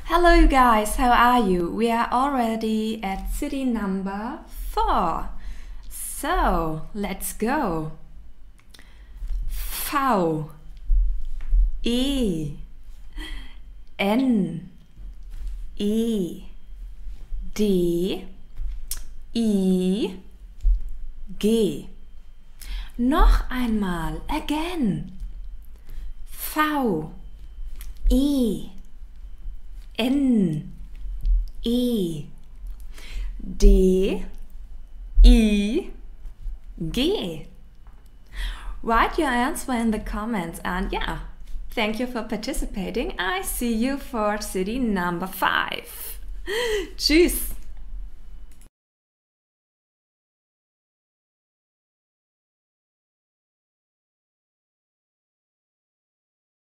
Hello you guys, how are you? We are already at city number 4. So, let's go. V E N E D I G. Noch einmal, again. V E N E D I G. Write your answer in the comments and yeah, thank you for participating. I see you for city number 5. Tschüss!